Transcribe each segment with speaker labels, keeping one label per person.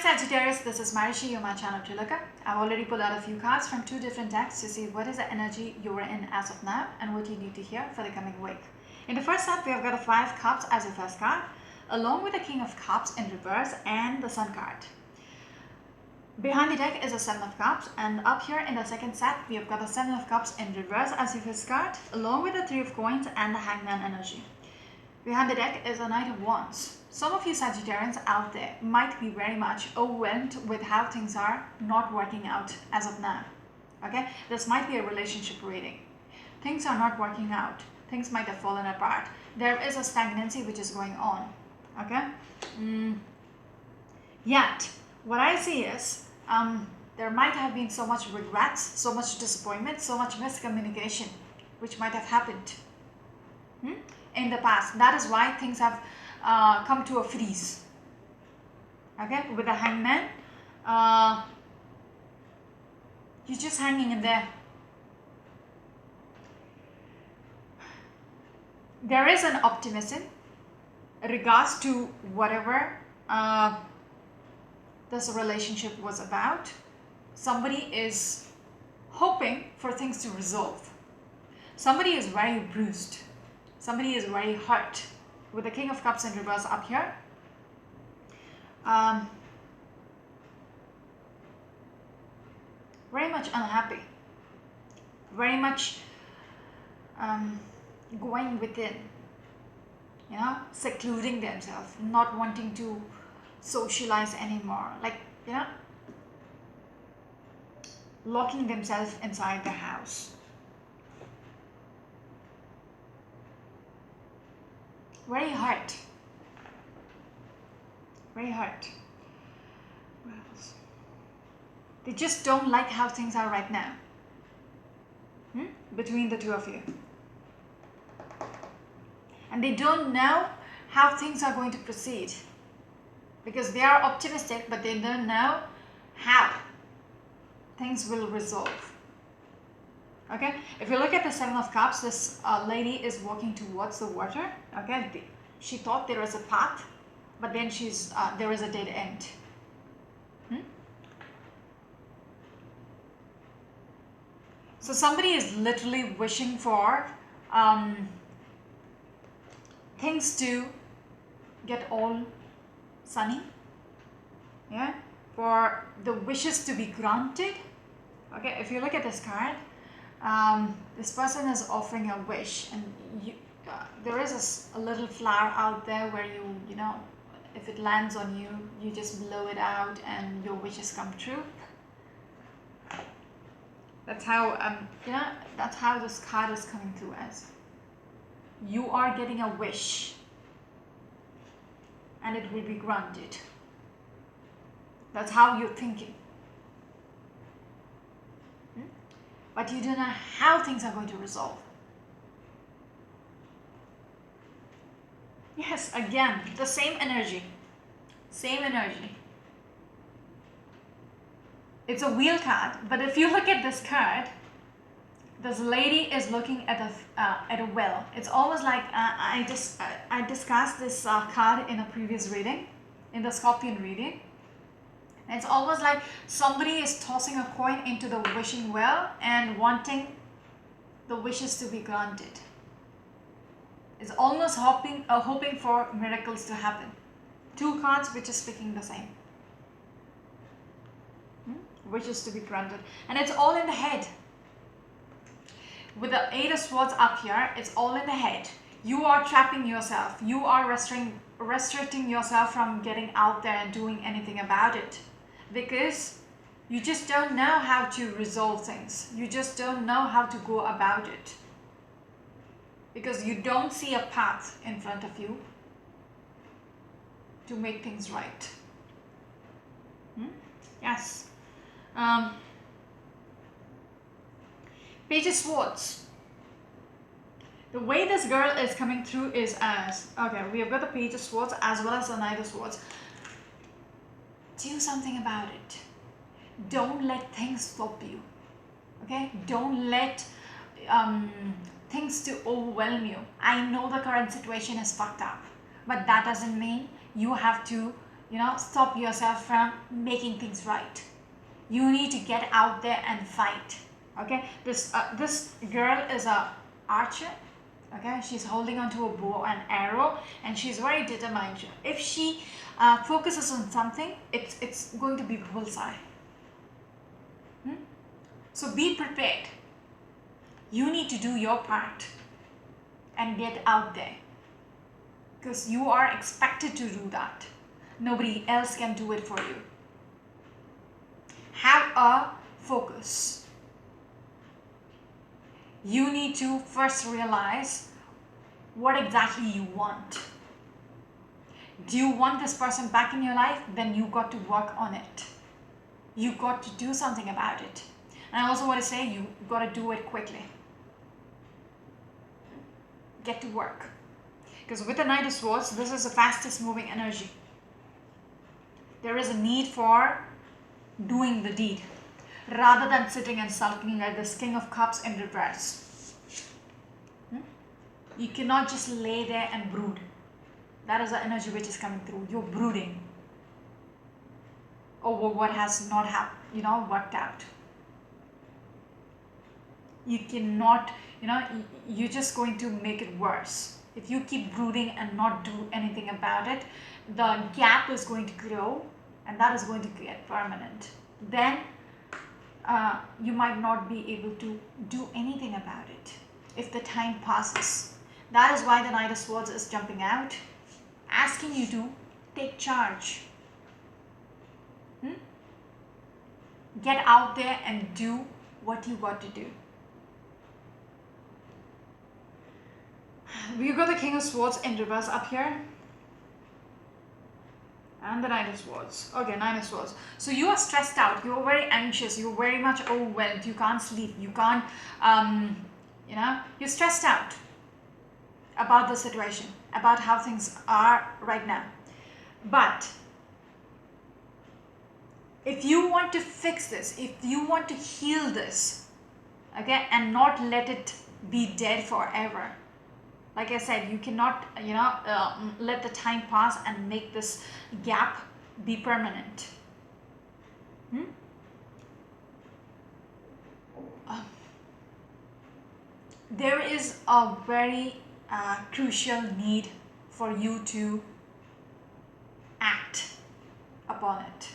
Speaker 1: Sagittarius, this is Marishi, you're my channel to look at. I've already pulled out a few cards from 2 different decks to see what is the energy you're in as of now and what you need to hear for the coming week. In the first set, we have got a 5 Cups as the first card, along with the King of Cups in reverse and the Sun card. Behind the deck is a 7 of Cups, and up here in the second set, we have got the 7 of Cups in reverse as the first card, along with the 3 of Coins and the Hangman energy. Behind the deck is a Knight of Wands. Some of you Sagittarians out there might be very much overwhelmed with how things are not working out as of now. Okay, this might be a relationship reading. Things are not working out. Things might have fallen apart. There is a stagnancy which is going on. Okay. Yet, what I see is there might have been so much regrets, so much disappointment, so much miscommunication, which might have happened in the past. That is why things have come to a freeze. Okay, with the Hangman, you're just hanging in there. There is an optimism in regards to whatever this relationship was about. Somebody is hoping for things to resolve. Somebody is very bruised. Somebody is very hurt. With the King of Cups in reverse up here, very much unhappy, very much going within, you know, secluding themselves, not wanting to socialize anymore, like, you know, locking themselves inside the house. Very hurt. Very hurt. What else? They just don't like how things are right now. Between the two of you. And they don't know how things are going to proceed. Because they are optimistic, but they don't know how things will resolve. Okay, if you look at the 7 of Cups, this lady is walking towards the water. Okay, she thought there was a path, but then there is a dead end. So somebody is literally wishing for things to get all sunny. Yeah, for the wishes to be granted. Okay, if you look at this card, this person is offering a wish, and there is a little flower out there where you know, if it lands on you, you just blow it out and your wishes come true. That's how that's how this card is coming through as. You are getting a wish and it will be granted. That's how you're thinking. But you don't know how things are going to resolve. Yes, again, the same energy. Same energy. It's a wheel card, but if you look at this card, this lady is looking at a well. It's almost like I discussed this card in a previous reading, in the Scorpion reading. It's almost like somebody is tossing a coin into the wishing well and wanting the wishes to be granted. It's almost hoping for miracles to happen. 2 cards which is speaking the same. Wishes to be granted. And it's all in the head. With the 8 of Swords up here, it's all in the head. You are trapping yourself. You are restricting yourself from getting out there and doing anything about it. Because you just don't know how to resolve things. You just don't know how to go about it. Because you don't see a path in front of you to make things right. Yes. Page of Swords. The way this girl is coming through is as, okay, we have got the Page of Swords as well as the Knight of Swords. Do something about it. Don't let things stop you. Okay, don't let things to overwhelm you. I know the current situation is fucked up, but that doesn't mean you have to stop yourself from making things right. You need to get out there and fight. Okay, this girl is a archer. Okay, she's holding onto a bow and arrow, and she's very determined. If she focuses on something, it's going to be bullseye. So be prepared. You need to do your part and get out there, because you are expected to do that. Nobody else can do it for you. Have a focus. You need to first realize what exactly you want. Do you want this person back in your life? Then you got to work on it. You got to do something about it. And I also want to say, you got to do it quickly. Get to work. Because with the Knight of Swords, this is the fastest moving energy. There is a need for doing the deed, rather than sitting and sulking like this King of Cups in reverse. You cannot just lay there and brood. That is the energy which is coming through. You're brooding over what has not worked out. You cannot, you're just going to make it worse. If you keep brooding and not do anything about it, the gap is going to grow, and that is going to get permanent. Then you might not be able to do anything about it if the time passes. That is why the Knight of Swords is jumping out, asking you to take charge. Get out there and do what you got to do. We've got the King of Swords in reverse up here. And the Knight of Swords. Okay, Knight of Swords. So you are stressed out. You're very anxious. You're very much overwhelmed. You can't sleep. You can't, you're stressed out about the situation, about how things are right now. But if you want to fix this, if you want to heal this, okay, and not let it be dead forever, like I said, you cannot, let the time pass and make this gap be permanent. There is a very crucial need for you to act upon it.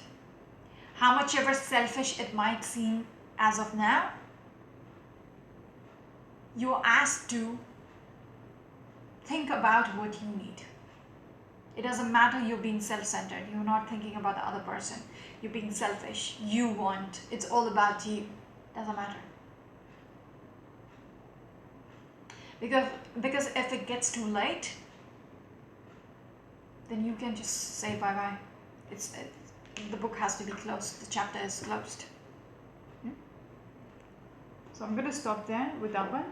Speaker 1: How much ever selfish it might seem as of now, you're asked to think about what you need. It doesn't matter you're being self-centered. You're not thinking about the other person. You're being selfish. You want. It's all about you. Doesn't matter. Because if it gets too late, then you can just say bye-bye. The book has to be closed. The chapter is closed. So I'm going to stop there with that one.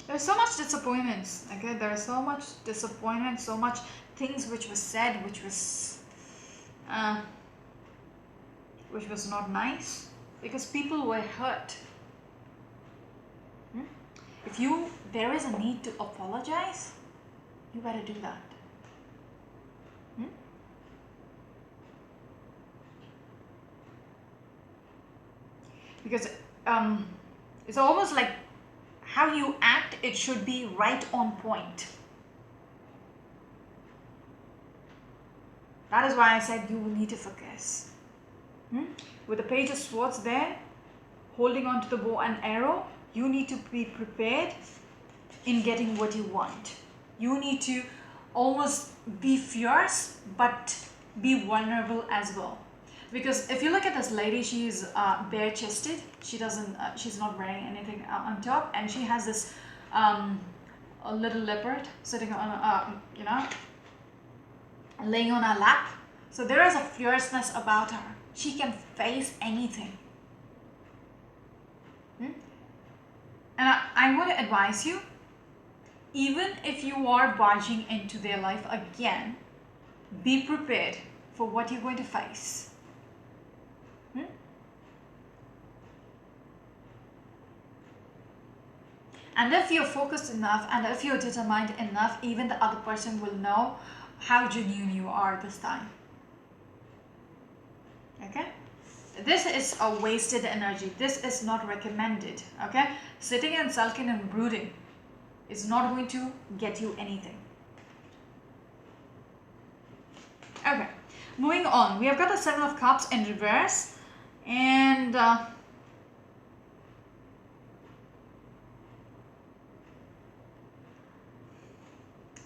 Speaker 1: There's so much disappointments, okay? There is so much disappointment, so much things which was said, which was not nice, because people were hurt. If there is a need to apologize, you better do that. Because it's almost like how you act, it should be right on point. That is why I said you will need to focus. With the Page of Swords there, holding on to the bow and arrow, you need to be prepared in getting what you want. You need to almost be fierce, but be vulnerable as well. Because if you look at this lady, she's bare-chested. She's not wearing anything on top, and she has this a little leopard sitting on, laying on her lap. So there is a fierceness about her. She can face anything. And I want to advise you, even if you are barging into their life again, be prepared for what you're going to face. And if you're focused enough and if you're determined enough, even the other person will know how genuine you are this time. Okay, this is a wasted energy. This is not recommended. Okay, sitting and sulking and brooding is not going to get you anything. Okay, moving on, we have got the Seven of Cups in reverse, and I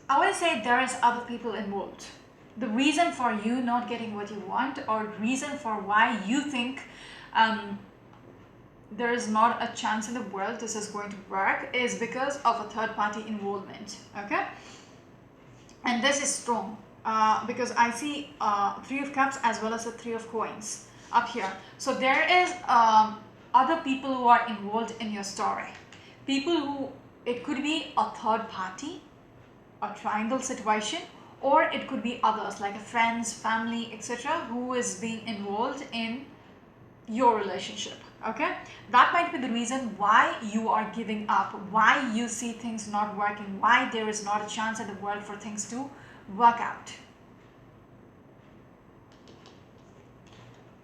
Speaker 1: want to say there is other people involved. The reason for you not getting what you want, or reason for why you think there is not a chance in the world this is going to work, is because of a third party involvement. Okay, and this is strong because I see Three of Cups as well as the Three of Coins up here. So there is other people who are involved in your story. People who, it could be a third party, a triangle situation, or it could be others like friends, family, etc., who is being involved in your relationship. Okay, that might be the reason why you are giving up, why you see things not working, why there is not a chance in the world for things to work out.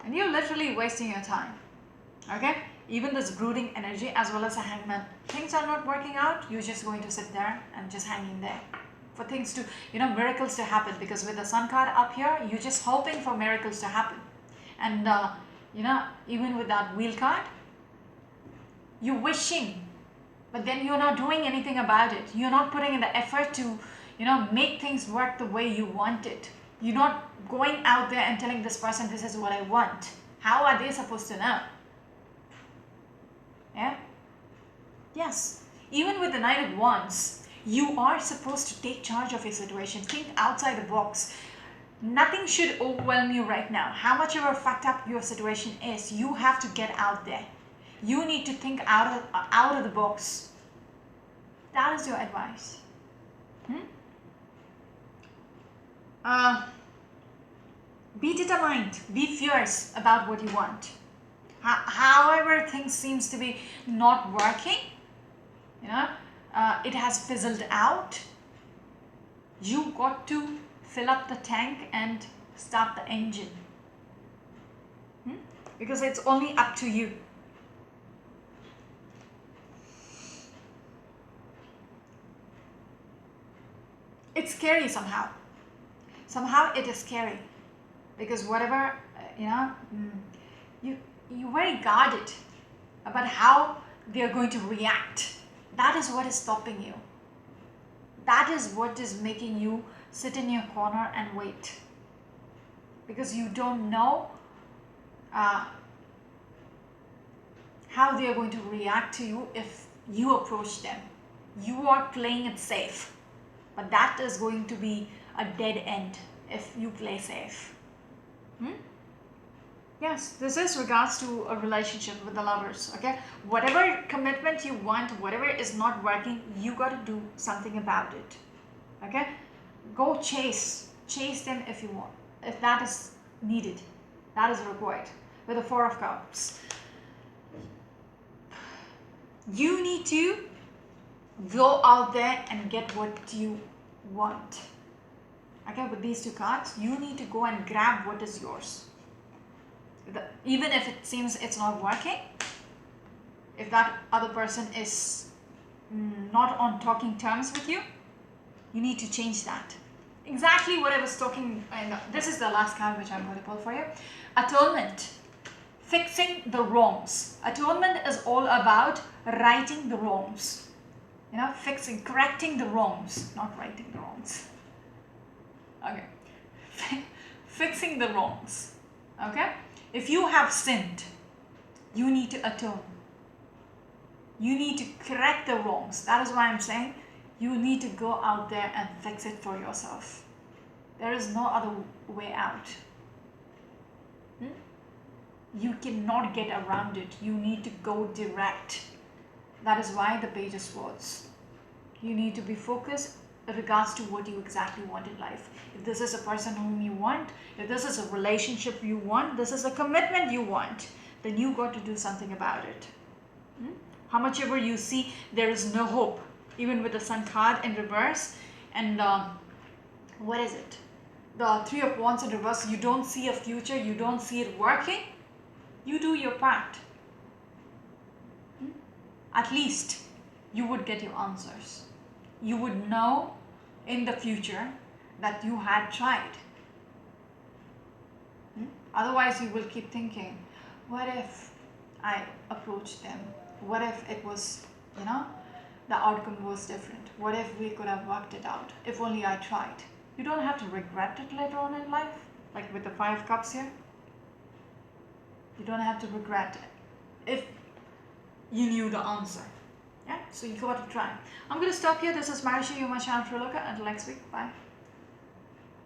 Speaker 1: And you're literally wasting your time. Okay, even this brooding energy as well as a Hangman, things are not working out, you're just going to sit there and just hanging there for things to, miracles to happen, because with the Sun card up here, you're just hoping for miracles to happen. And even with that Wheel card, you're wishing, but then you're not doing anything about it. You're not putting in the effort to make things work the way you want it. You're not going out there and telling this person, this is what I want. How are they supposed to know? Yeah, yes, even with the Knight of Wands, you are supposed to take charge of your situation, think outside the box. Nothing should overwhelm you right now. How much ever fucked up your situation is, you have to get out there. You need to think out of the box. That is your advice. Be determined. Be fierce about what you want. However things seems to be not working, it has fizzled out. You got to fill up the tank and start the engine, because it's only up to you. It's scary somehow. Somehow it is scary, because whatever, you're very guarded about how they're going to react. That is what is stopping you. That is what is making you sit in your corner and wait, because you don't know how they are going to react to you if you approach them. You are playing it safe, but that is going to be a dead end if you play safe. Yes, this is regards to a relationship with the lovers. Okay, whatever commitment you want, whatever is not working, you got to do something about it. Okay, go chase them if you want, if that is needed, that is required. With the Four of Cups, you need to go out there and get what you want. Okay, with these two cards, you need to go and grab what is yours. Even if it seems it's not working, if that other person is not on talking terms with you, you need to change that. Exactly what I was talking, and this is the last card which I'm going to pull for you. Atonement. Fixing the wrongs. Atonement is all about righting the wrongs. Fixing, correcting the wrongs, not righting the wrongs. Okay. Fixing the wrongs. Okay. If you have sinned, you need to atone. You need to correct the wrongs. That is why I'm saying you need to go out there and fix it for yourself. There is no other way out. You cannot get around it. You need to go direct. That is why the Page of Swords. You need to be focused in regards to what you exactly want in life. If this is a person whom you want, if this is a relationship you want, this is a commitment you want, then you got to do something about it. How much ever you see there is no hope, even with the Sun card in reverse, and What is it? The Three of Wands in reverse. You don't see a future. You don't see it working. You do your part. At least you would get your answers. You would know in the future that you had tried. Otherwise, you will keep thinking, what if I approached them? What if it was, the outcome was different? What if we could have worked it out? If only I tried. You don't have to regret it later on in life, like with the 5 cups here. You don't have to regret it if you knew the answer. Yeah, so you got to try. I'm going to stop here. This is Marishi, you're my channel Triloka. Until next week, bye.